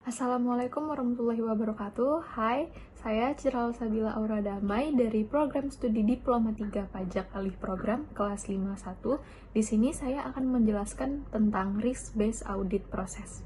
Assalamualaikum warahmatullahi wabarakatuh. Hai, saya Ciral Sabila Aura Damai dari Program Studi Diploma 3 Pajak Alih Program kelas 51. Di sini saya akan menjelaskan tentang Risk-Based Audit Process.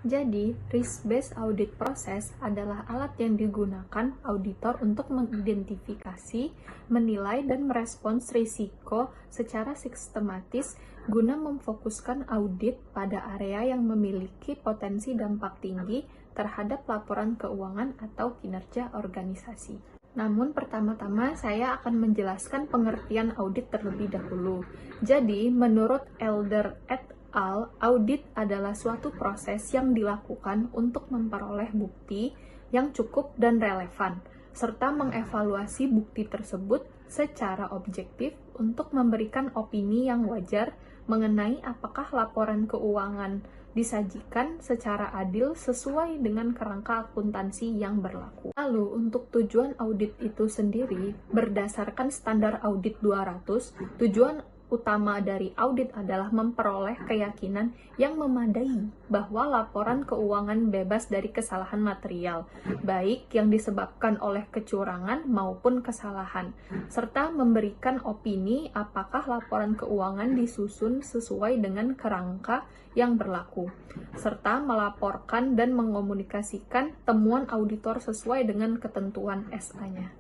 Jadi, Risk-Based Audit Process adalah alat yang digunakan auditor untuk mengidentifikasi, menilai, dan merespons risiko secara sistematis guna memfokuskan audit pada area yang memiliki potensi dampak tinggi terhadap laporan keuangan atau kinerja organisasi. Namun pertama-tama saya akan menjelaskan pengertian audit terlebih dahulu. Jadi, menurut Elder et al, audit adalah suatu proses yang dilakukan untuk memperoleh bukti yang cukup dan relevan, serta mengevaluasi bukti tersebut secara objektif untuk memberikan opini yang wajar mengenai apakah laporan keuangan disajikan secara adil sesuai dengan kerangka akuntansi yang berlaku. Lalu, untuk tujuan audit itu sendiri, berdasarkan standar audit 200, tujuan utama dari audit adalah memperoleh keyakinan yang memadai bahwa laporan keuangan bebas dari kesalahan material, baik yang disebabkan oleh kecurangan maupun kesalahan, serta memberikan opini apakah laporan keuangan disusun sesuai dengan kerangka yang berlaku, serta melaporkan dan mengomunikasikan temuan auditor sesuai dengan ketentuan SA-nya.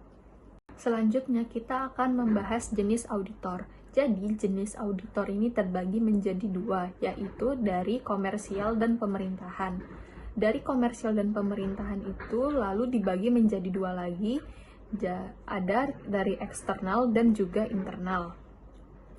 Selanjutnya, kita akan membahas jenis auditor. Jadi, jenis auditor ini terbagi menjadi dua, yaitu dari komersial dan pemerintahan. Dari komersial dan pemerintahan itu lalu dibagi menjadi dua lagi, ada dari eksternal dan juga internal.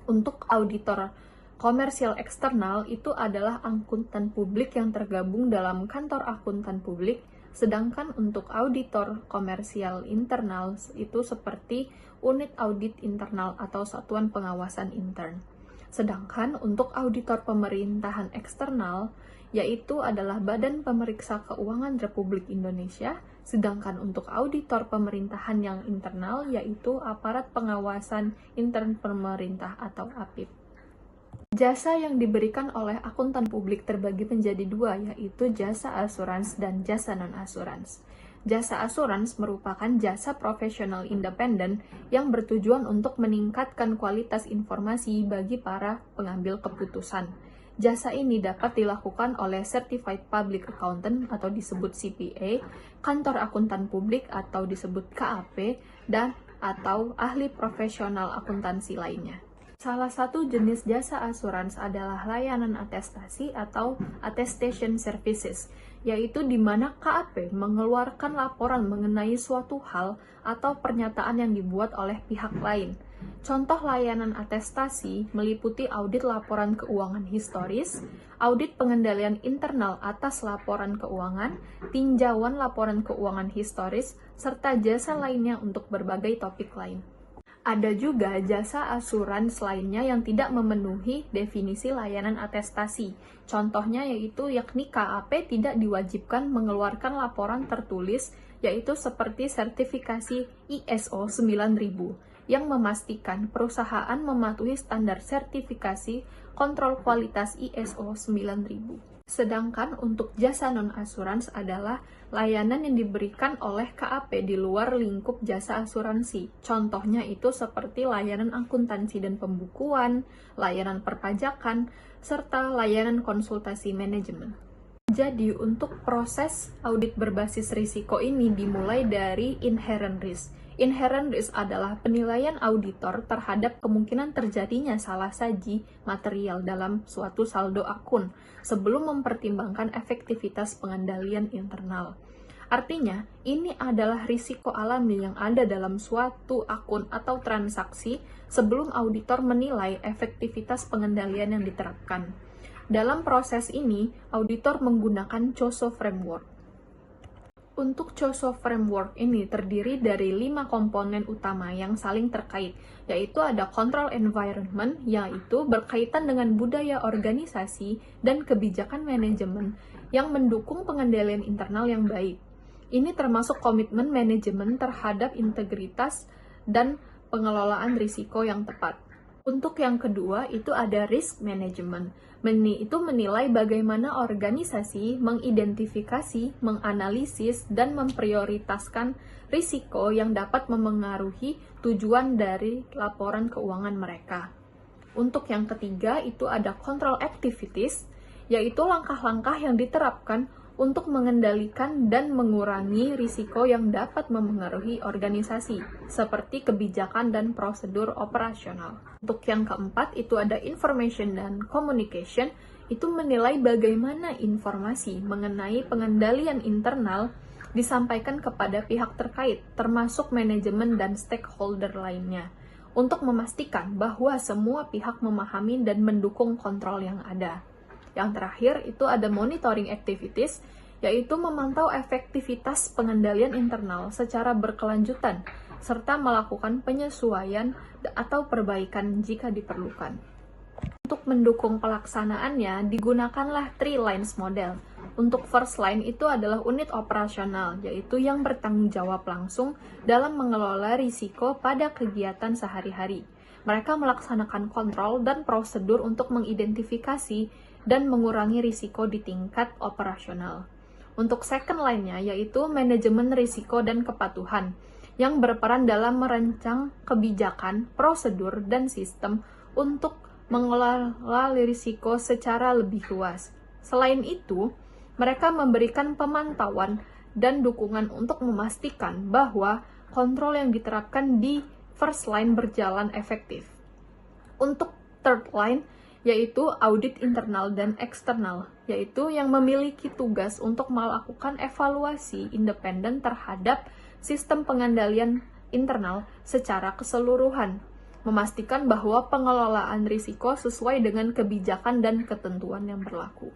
Untuk auditor komersial eksternal itu adalah akuntan publik yang tergabung dalam kantor akuntan publik, sedangkan untuk auditor komersial internal itu seperti unit audit internal atau satuan pengawasan intern. Sedangkan untuk auditor pemerintahan eksternal yaitu adalah Badan Pemeriksa Keuangan Republik Indonesia, sedangkan untuk auditor pemerintahan yang internal yaitu Aparat Pengawasan Intern Pemerintah atau APIP. Jasa yang diberikan oleh akuntan publik terbagi menjadi dua, yaitu jasa asurans dan jasa non-asurans. Jasa asurans merupakan jasa profesional independen yang bertujuan untuk meningkatkan kualitas informasi bagi para pengambil keputusan. Jasa ini dapat dilakukan oleh Certified Public Accountant atau disebut CPA, kantor akuntan publik atau disebut KAP, dan atau ahli profesional akuntansi lainnya. Salah satu jenis jasa asurans adalah layanan atestasi atau attestation services, yaitu di mana KAP mengeluarkan laporan mengenai suatu hal atau pernyataan yang dibuat oleh pihak lain. Contoh layanan atestasi meliputi audit laporan keuangan historis, audit pengendalian internal atas laporan keuangan, tinjauan laporan keuangan historis, serta jasa lainnya untuk berbagai topik lain. Ada juga jasa asurans lainnya yang tidak memenuhi definisi layanan atestasi. Contohnya yakni KAP tidak diwajibkan mengeluarkan laporan tertulis, yaitu seperti sertifikasi ISO 9000 yang memastikan perusahaan mematuhi standar sertifikasi kontrol kualitas ISO 9000. Sedangkan untuk jasa non-asurans adalah layanan yang diberikan oleh KAP di luar lingkup jasa asuransi. Contohnya itu seperti layanan akuntansi dan pembukuan, layanan perpajakan, serta layanan konsultasi manajemen. Jadi, untuk proses audit berbasis risiko ini dimulai dari inherent risk. Inherent risk adalah penilaian auditor terhadap kemungkinan terjadinya salah saji material dalam suatu saldo akun sebelum mempertimbangkan efektivitas pengendalian internal. Artinya, ini adalah risiko alami yang ada dalam suatu akun atau transaksi sebelum auditor menilai efektivitas pengendalian yang diterapkan. Dalam proses ini, auditor menggunakan COSO Framework. Untuk COSO Framework ini terdiri dari 5 komponen utama yang saling terkait, yaitu ada control environment, yaitu berkaitan dengan budaya organisasi dan kebijakan manajemen yang mendukung pengendalian internal yang baik. Ini termasuk komitmen manajemen terhadap integritas dan pengelolaan risiko yang tepat. Untuk yang kedua, itu ada risk management. Itu menilai bagaimana organisasi mengidentifikasi, menganalisis, dan memprioritaskan risiko yang dapat memengaruhi tujuan dari laporan keuangan mereka. Untuk yang ketiga, itu ada control activities, yaitu langkah-langkah yang diterapkan untuk mengendalikan dan mengurangi risiko yang dapat memengaruhi organisasi, seperti kebijakan dan prosedur operasional. Untuk yang keempat, itu ada information dan communication, itu menilai bagaimana informasi mengenai pengendalian internal disampaikan kepada pihak terkait, termasuk manajemen dan stakeholder lainnya, untuk memastikan bahwa semua pihak memahami dan mendukung kontrol yang ada. Yang terakhir, itu ada monitoring activities, yaitu memantau efektivitas pengendalian internal secara berkelanjutan, serta melakukan penyesuaian atau perbaikan jika diperlukan. Untuk mendukung pelaksanaannya, digunakanlah 3 lines model. Untuk first line itu adalah unit operasional, yaitu yang bertanggung jawab langsung dalam mengelola risiko pada kegiatan sehari-hari. Mereka melaksanakan kontrol dan prosedur untuk mengidentifikasi dan mengurangi risiko di tingkat operasional. Untuk second line-nya, yaitu manajemen risiko dan kepatuhan, yang berperan dalam merancang kebijakan, prosedur, dan sistem untuk mengelola risiko secara lebih luas. Selain itu, mereka memberikan pemantauan dan dukungan untuk memastikan bahwa kontrol yang diterapkan di first line berjalan efektif. Untuk third line, yaitu audit internal dan eksternal, yaitu yang memiliki tugas untuk melakukan evaluasi independen terhadap sistem pengendalian internal secara keseluruhan, memastikan bahwa pengelolaan risiko sesuai dengan kebijakan dan ketentuan yang berlaku.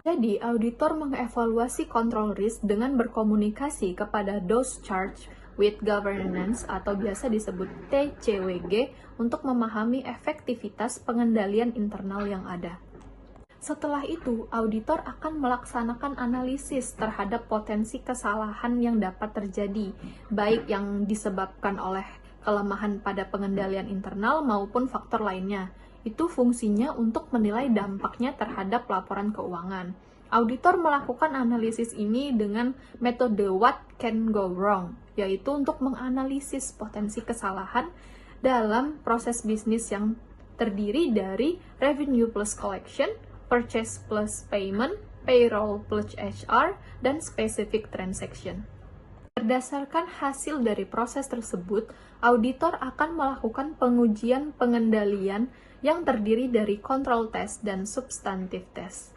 Jadi, auditor mengevaluasi control risk dengan berkomunikasi kepada those charged with governance atau biasa disebut TCWG untuk memahami efektivitas pengendalian internal yang ada. Setelah itu, auditor akan melaksanakan analisis terhadap potensi kesalahan yang dapat terjadi, baik yang disebabkan oleh kelemahan pada pengendalian internal maupun faktor lainnya. Itu fungsinya untuk menilai dampaknya terhadap laporan keuangan. Auditor melakukan analisis ini dengan metode what can go wrong, yaitu untuk menganalisis potensi kesalahan dalam proses bisnis yang terdiri dari revenue plus collection, purchase plus payment, payroll plus HR, dan specific transaction. Berdasarkan hasil dari proses tersebut, auditor akan melakukan pengujian pengendalian yang terdiri dari control test dan substantive test.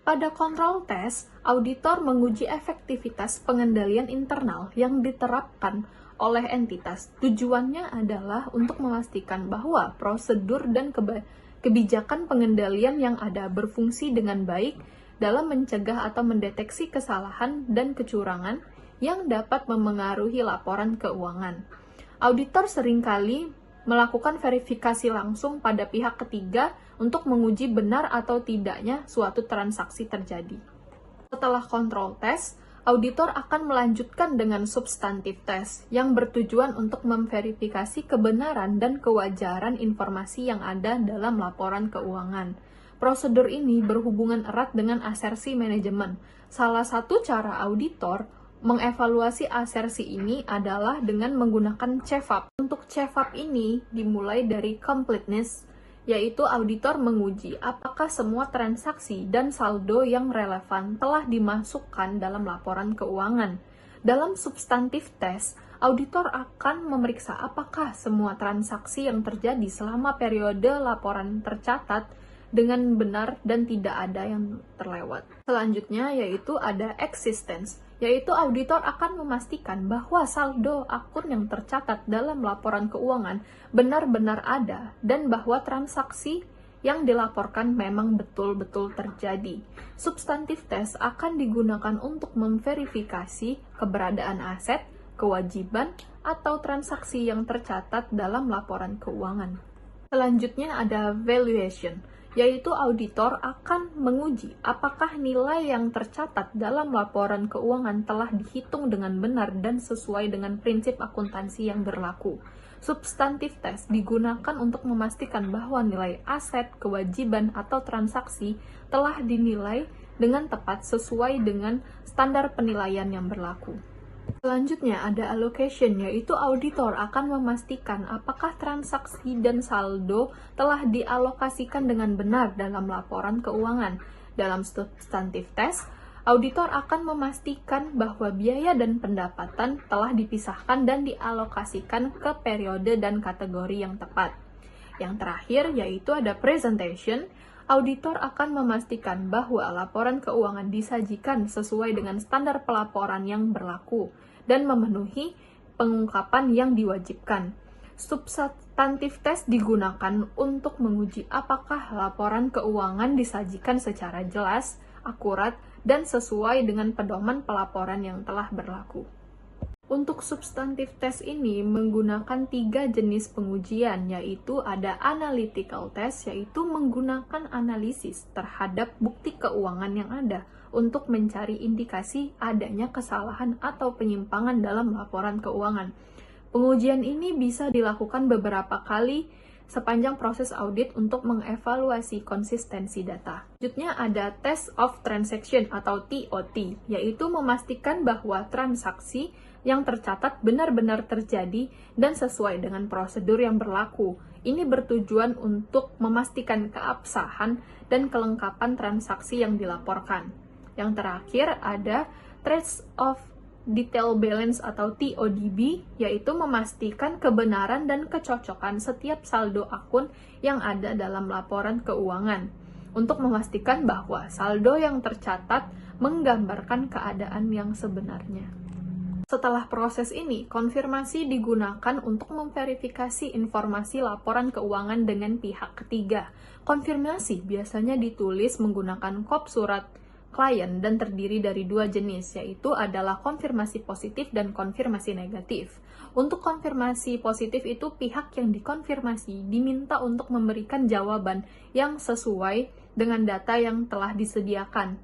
Pada control test, auditor menguji efektivitas pengendalian internal yang diterapkan oleh entitas. Tujuannya adalah untuk memastikan bahwa prosedur dan kebijakan pengendalian yang ada berfungsi dengan baik dalam mencegah atau mendeteksi kesalahan dan kecurangan yang dapat memengaruhi laporan keuangan. Auditor seringkali melakukan verifikasi langsung pada pihak ketiga untuk menguji benar atau tidaknya suatu transaksi terjadi. Setelah control test, auditor akan melanjutkan dengan substantive test yang bertujuan untuk memverifikasi kebenaran dan kewajaran informasi yang ada dalam laporan keuangan. Prosedur ini berhubungan erat dengan asersi manajemen. Salah satu cara auditor mengevaluasi asersi ini adalah dengan menggunakan CFAP. Untuk CFAP ini dimulai dari completeness, yaitu auditor menguji apakah semua transaksi dan saldo yang relevan telah dimasukkan dalam laporan keuangan. Dalam substantive test, auditor akan memeriksa apakah semua transaksi yang terjadi selama periode laporan tercatat dengan benar dan tidak ada yang terlewat. Selanjutnya yaitu ada existence, yaitu auditor akan memastikan bahwa saldo akun yang tercatat dalam laporan keuangan benar-benar ada dan bahwa transaksi yang dilaporkan memang betul-betul terjadi. Substantive test akan digunakan untuk memverifikasi keberadaan aset, kewajiban, atau transaksi yang tercatat dalam laporan keuangan. Selanjutnya ada valuation, yaitu auditor akan menguji apakah nilai yang tercatat dalam laporan keuangan telah dihitung dengan benar dan sesuai dengan prinsip akuntansi yang berlaku. Substantif test digunakan untuk memastikan bahwa nilai aset, kewajiban, atau transaksi telah dinilai dengan tepat sesuai dengan standar penilaian yang berlaku. Selanjutnya ada allocation, yaitu auditor akan memastikan apakah transaksi dan saldo telah dialokasikan dengan benar dalam laporan keuangan. Dalam substantif test, auditor akan memastikan bahwa biaya dan pendapatan telah dipisahkan dan dialokasikan ke periode dan kategori yang tepat. Yang terakhir yaitu ada presentation. Auditor akan memastikan bahwa laporan keuangan disajikan sesuai dengan standar pelaporan yang berlaku dan memenuhi pengungkapan yang diwajibkan. Substantif test digunakan untuk menguji apakah laporan keuangan disajikan secara jelas, akurat, dan sesuai dengan pedoman pelaporan yang telah berlaku. Untuk substantif test ini menggunakan 3 jenis pengujian, yaitu ada analytical test, yaitu menggunakan analisis terhadap bukti keuangan yang ada untuk mencari indikasi adanya kesalahan atau penyimpangan dalam laporan keuangan. Pengujian ini bisa dilakukan beberapa kali sepanjang proses audit untuk mengevaluasi konsistensi data. Selanjutnya ada test of transaction atau TOT, yaitu memastikan bahwa transaksi yang tercatat benar-benar terjadi dan sesuai dengan prosedur yang berlaku. Ini bertujuan untuk memastikan keabsahan dan kelengkapan transaksi yang dilaporkan. Yang terakhir ada Trace of Detail Balance atau TODB, yaitu memastikan kebenaran dan kecocokan setiap saldo akun yang ada dalam laporan keuangan, untuk memastikan bahwa saldo yang tercatat menggambarkan keadaan yang sebenarnya. Setelah proses ini, konfirmasi digunakan untuk memverifikasi informasi laporan keuangan dengan pihak ketiga. Konfirmasi biasanya ditulis menggunakan kop surat klien dan terdiri dari 2 jenis, yaitu adalah konfirmasi positif dan konfirmasi negatif. Untuk konfirmasi positif itu pihak yang dikonfirmasi diminta untuk memberikan jawaban yang sesuai dengan data yang telah disediakan.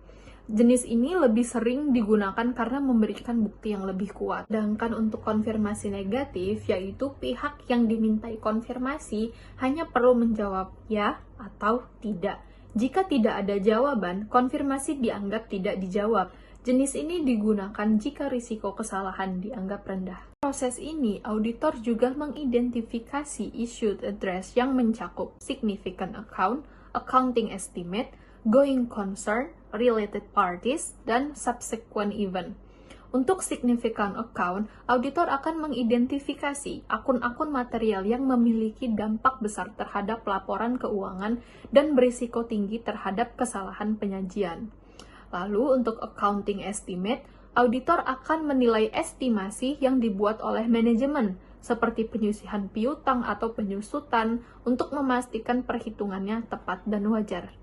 Jenis ini lebih sering digunakan karena memberikan bukti yang lebih kuat. Sedangkan untuk konfirmasi negatif, yaitu pihak yang dimintai konfirmasi hanya perlu menjawab ya atau tidak. Jika tidak ada jawaban, konfirmasi dianggap tidak dijawab. Jenis ini digunakan jika risiko kesalahan dianggap rendah. Proses ini, auditor juga mengidentifikasi issued address yang mencakup significant account, accounting estimate, going concern, related parties, dan subsequent event. Untuk significant account, auditor akan mengidentifikasi akun-akun material yang memiliki dampak besar terhadap laporan keuangan dan berisiko tinggi terhadap kesalahan penyajian. Lalu untuk accounting estimate, auditor akan menilai estimasi yang dibuat oleh manajemen, seperti penyisihan piutang atau penyusutan, untuk memastikan perhitungannya tepat dan wajar.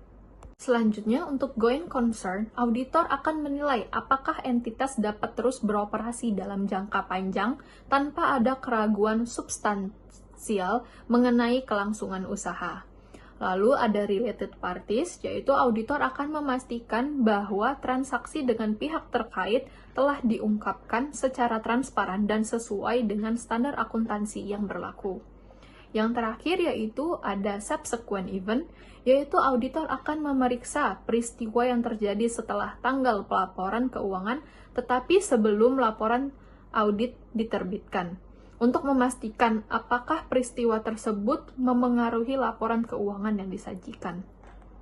Selanjutnya, untuk going concern, auditor akan menilai apakah entitas dapat terus beroperasi dalam jangka panjang tanpa ada keraguan substansial mengenai kelangsungan usaha. Lalu ada related parties, yaitu auditor akan memastikan bahwa transaksi dengan pihak terkait telah diungkapkan secara transparan dan sesuai dengan standar akuntansi yang berlaku. Yang terakhir yaitu ada subsequent event, yaitu auditor akan memeriksa peristiwa yang terjadi setelah tanggal pelaporan keuangan, tetapi sebelum laporan audit diterbitkan, untuk memastikan apakah peristiwa tersebut memengaruhi laporan keuangan yang disajikan.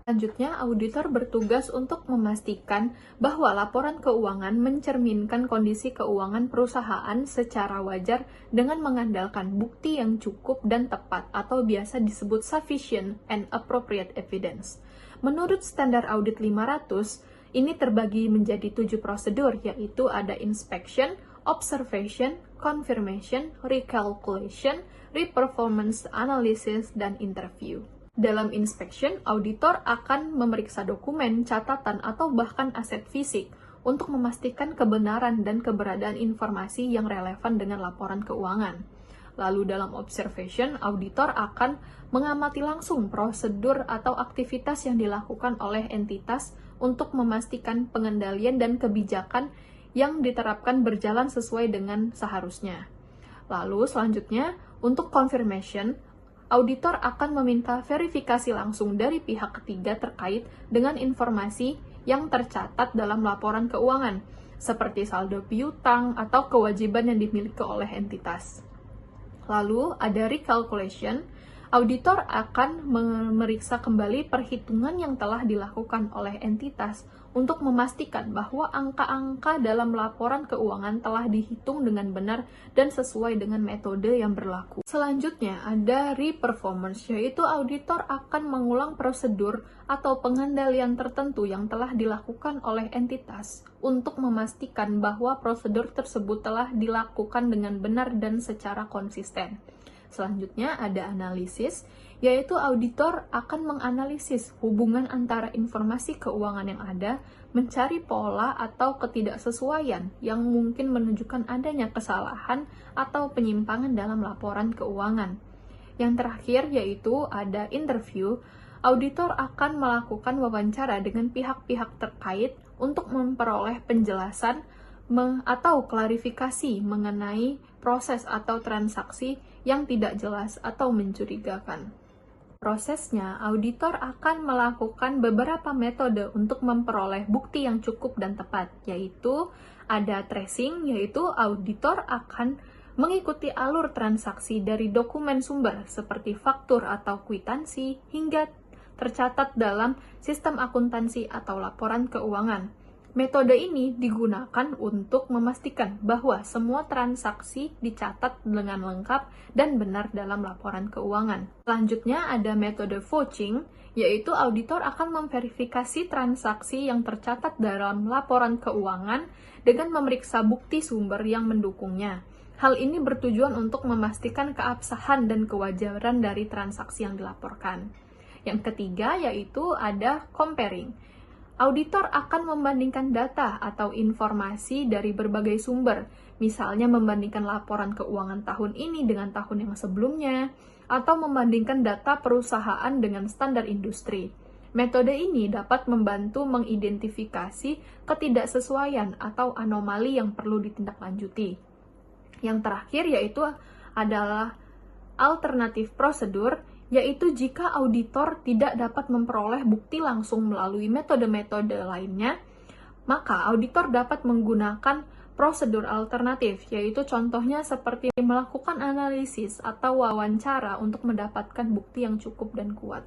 Selanjutnya, auditor bertugas untuk memastikan bahwa laporan keuangan mencerminkan kondisi keuangan perusahaan secara wajar dengan mengandalkan bukti yang cukup dan tepat atau biasa disebut sufficient and appropriate evidence. Menurut standar audit 500, ini terbagi menjadi 7 prosedur, yaitu ada inspection, observation, confirmation, recalculation, reperformance analysis, dan interview. Dalam inspection, auditor akan memeriksa dokumen, catatan, atau bahkan aset fisik untuk memastikan kebenaran dan keberadaan informasi yang relevan dengan laporan keuangan. Lalu dalam observation, auditor akan mengamati langsung prosedur atau aktivitas yang dilakukan oleh entitas untuk memastikan pengendalian dan kebijakan yang diterapkan berjalan sesuai dengan seharusnya. Lalu selanjutnya, untuk confirmation, auditor akan meminta verifikasi langsung dari pihak ketiga terkait dengan informasi yang tercatat dalam laporan keuangan, seperti saldo piutang atau kewajiban yang dimiliki oleh entitas. Lalu ada recalculation, auditor akan memeriksa kembali perhitungan yang telah dilakukan oleh entitas untuk memastikan bahwa angka-angka dalam laporan keuangan telah dihitung dengan benar dan sesuai dengan metode yang berlaku. Selanjutnya ada re-performance, yaitu auditor akan mengulang prosedur atau pengendalian tertentu yang telah dilakukan oleh entitas untuk memastikan bahwa prosedur tersebut telah dilakukan dengan benar dan secara konsisten. Selanjutnya ada analisis, yaitu auditor akan menganalisis hubungan antara informasi keuangan yang ada, mencari pola atau ketidaksesuaian yang mungkin menunjukkan adanya kesalahan atau penyimpangan dalam laporan keuangan. Yang terakhir yaitu ada interview, auditor akan melakukan wawancara dengan pihak-pihak terkait untuk memperoleh penjelasan atau klarifikasi mengenai proses atau transaksi yang tidak jelas atau mencurigakan. Prosesnya, auditor akan melakukan beberapa metode untuk memperoleh bukti yang cukup dan tepat, yaitu ada tracing, yaitu auditor akan mengikuti alur transaksi dari dokumen sumber seperti faktur atau kwitansi hingga tercatat dalam sistem akuntansi atau laporan keuangan. Metode ini digunakan untuk memastikan bahwa semua transaksi dicatat dengan lengkap dan benar dalam laporan keuangan. Selanjutnya ada metode vouching, yaitu auditor akan memverifikasi transaksi yang tercatat dalam laporan keuangan dengan memeriksa bukti sumber yang mendukungnya. Hal ini bertujuan untuk memastikan keabsahan dan kewajaran dari transaksi yang dilaporkan. Yang ketiga yaitu ada comparing. Auditor akan membandingkan data atau informasi dari berbagai sumber, misalnya membandingkan laporan keuangan tahun ini dengan tahun yang sebelumnya, atau membandingkan data perusahaan dengan standar industri. Metode ini dapat membantu mengidentifikasi ketidaksesuaian atau anomali yang perlu ditindaklanjuti. Yang terakhir yaitu adalah alternatif prosedur, yaitu jika auditor tidak dapat memperoleh bukti langsung melalui metode-metode lainnya, maka auditor dapat menggunakan prosedur alternatif, yaitu contohnya seperti melakukan analisis atau wawancara untuk mendapatkan bukti yang cukup dan kuat.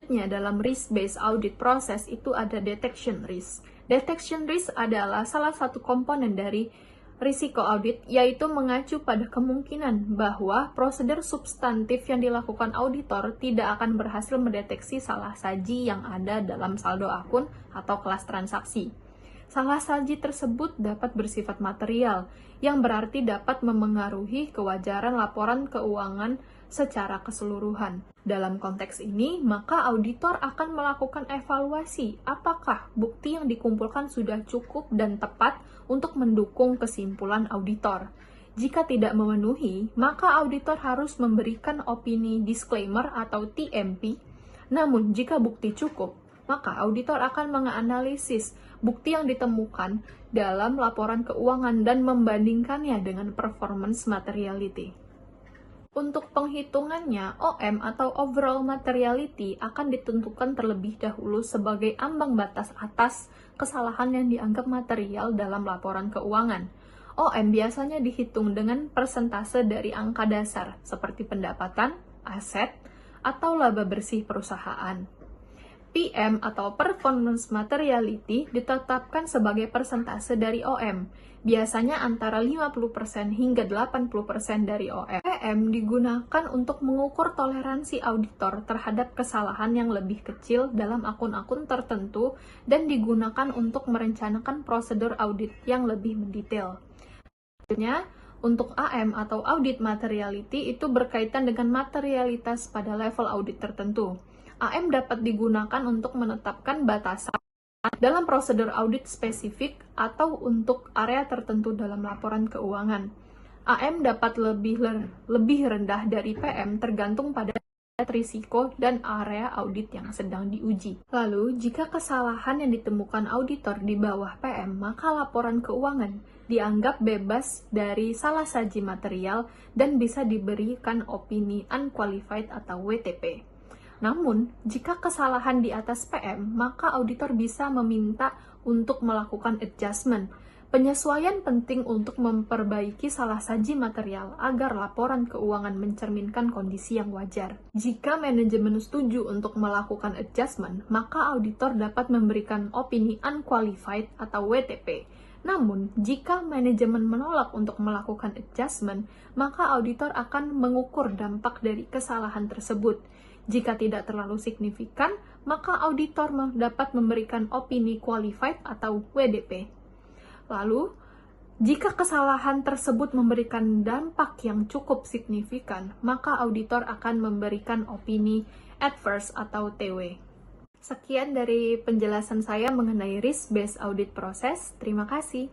Dalam risk-based audit proses itu ada detection risk. Detection risk adalah salah satu komponen dari risiko audit, yaitu mengacu pada kemungkinan bahwa prosedur substantif yang dilakukan auditor tidak akan berhasil mendeteksi salah saji yang ada dalam saldo akun atau kelas transaksi. Salah saji tersebut dapat bersifat material, yang berarti dapat memengaruhi kewajaran laporan keuangan secara keseluruhan. Dalam konteks ini, maka auditor akan melakukan evaluasi apakah bukti yang dikumpulkan sudah cukup dan tepat untuk mendukung kesimpulan auditor. Jika tidak memenuhi, maka auditor harus memberikan opini disclaimer atau TMP. Namun, jika bukti cukup, maka auditor akan menganalisis bukti yang ditemukan dalam laporan keuangan dan membandingkannya dengan performance materiality. Untuk penghitungannya, OM atau overall materiality akan ditentukan terlebih dahulu sebagai ambang batas atas kesalahan yang dianggap material dalam laporan keuangan. OM biasanya dihitung dengan persentase dari angka dasar seperti pendapatan, aset, atau laba bersih perusahaan. PM atau performance materiality ditetapkan sebagai persentase dari OM, biasanya antara 50% hingga 80% dari OM. PM digunakan untuk mengukur toleransi auditor terhadap kesalahan yang lebih kecil dalam akun-akun tertentu dan digunakan untuk merencanakan prosedur audit yang lebih mendetail. Selanjutnya, untuk AM atau audit materiality itu berkaitan dengan materialitas pada level audit tertentu. AM dapat digunakan untuk menetapkan batasan dalam prosedur audit spesifik atau untuk area tertentu dalam laporan keuangan. AM dapat lebih rendah dari PM tergantung pada risiko dan area audit yang sedang diuji. Lalu, jika kesalahan yang ditemukan auditor di bawah PM, maka laporan keuangan dianggap bebas dari salah saji material dan bisa diberikan opini unqualified atau WTP. Namun, jika kesalahan di atas PM, maka auditor bisa meminta untuk melakukan adjustment. Penyesuaian penting untuk memperbaiki salah saji material agar laporan keuangan mencerminkan kondisi yang wajar. Jika manajemen setuju untuk melakukan adjustment, maka auditor dapat memberikan opini unqualified atau WTP. Namun, jika manajemen menolak untuk melakukan adjustment, maka auditor akan mengukur dampak dari kesalahan tersebut. Jika tidak terlalu signifikan, maka auditor dapat memberikan opini qualified atau WDP. Lalu, jika kesalahan tersebut memberikan dampak yang cukup signifikan, maka auditor akan memberikan opini adverse atau TW. Sekian dari penjelasan saya mengenai risk-based audit process. Terima kasih.